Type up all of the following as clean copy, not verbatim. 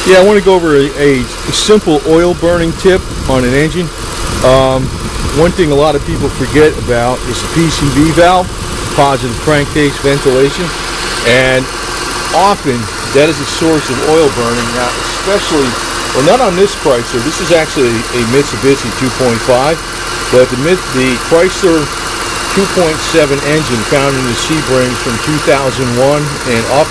Yeah, I want to go over a simple oil burning tip on an engine. One thing a lot of people forget about is the PCV valve, positive crankcase ventilation, and often that is a source of oil burning. Now, especially, well, not on this Chrysler. This is actually a Mitsubishi 2.5, but the Chrysler 2.7 engine found in the Sebrings from 2001 and up,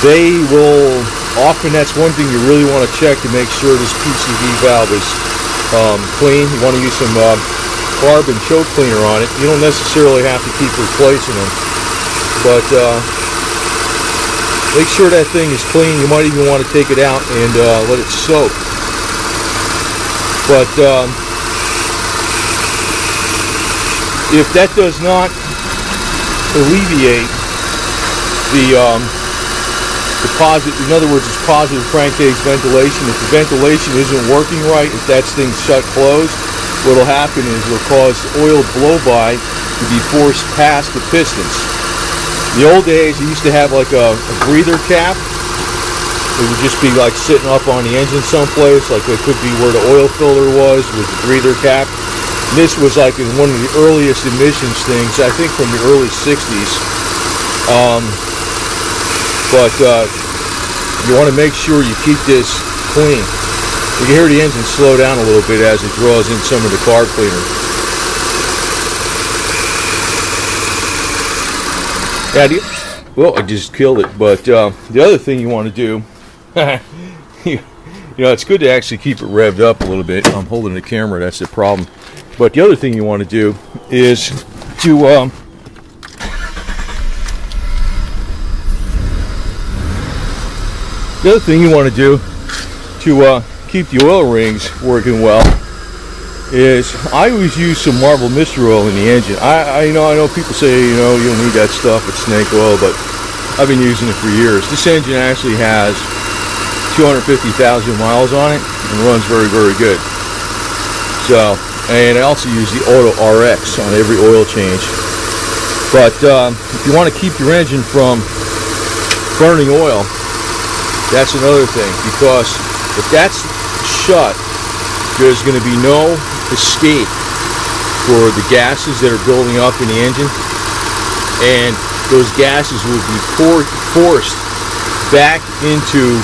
they will often, that's one thing you really want to check to make sure this PCV valve is clean. You want to use some carbon choke cleaner on it. You don't necessarily have to keep replacing them, but make sure that thing is clean. You might even want to take it out and let it soak. But if that does not alleviate the in other words, it's positive crankcase ventilation. If the ventilation isn't working right, if that thing's shut closed, what will happen is it will cause oil blow-by to be forced past the pistons. In the old days, you used to have like a breather cap. It would just be like sitting up on the engine someplace, like it could be where the oil filler was the breather cap. And this was like in one of the earliest emissions things, I think from the early 60s. But you want to make sure you keep this clean. You can hear the engine slow down a little bit as it draws in some of the carb cleaner. Yeah, well, I just killed it. But the other thing you want to do, you know, it's good to actually keep it revved up a little bit. I'm holding the camera, that's the problem. But the other thing you want to do is to the other thing you want to do to keep the oil rings working well is I always use some Marble Mystery Oil in the engine. I know people say, you know, you don't need that stuff, it's snake oil, but I've been using it for years. This engine actually has 250,000 miles on it and runs very, very good. So, and I also use the Auto RX on every oil change. But if you want to keep your engine from burning oil, that's another thing, because if that's shut, there's going to be no escape for the gases that are building up in the engine, and those gases will be forced back into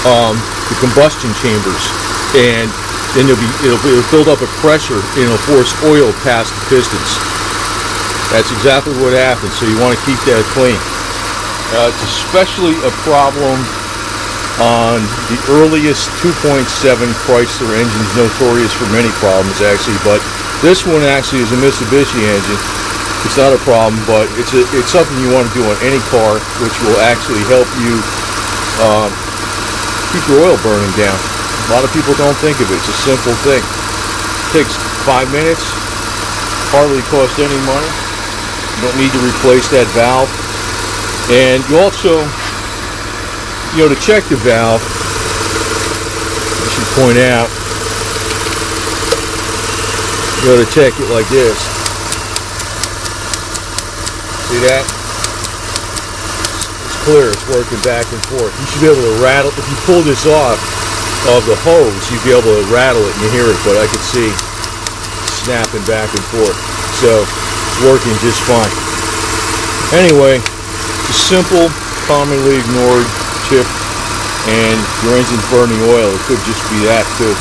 the combustion chambers, and then it'll build up a pressure and it'll force oil past the pistons. That's exactly what happens, so you want to keep that clean. It's especially a problem on the earliest 2.7 Chrysler engines, notorious for many problems actually, but this one actually is a Mitsubishi engine. It's not a problem, but it's something you want to do on any car, which will actually help you keep your oil burning down. A lot of people don't think of it. It's a simple thing. It takes 5 minutes, hardly costs any money. You don't need to replace that valve, and you also, you know, to check the valve, I should point out, you know, to check it like this. See that? It's clear, it's working back and forth. You should be able to rattle, if you pull this off of the hose, you'd be able to rattle it and you hear it, but I could see snapping back and forth. So, it's working just fine. Anyway, it's a simple, commonly ignored tip, and your engine's burning oil. It could just be that too.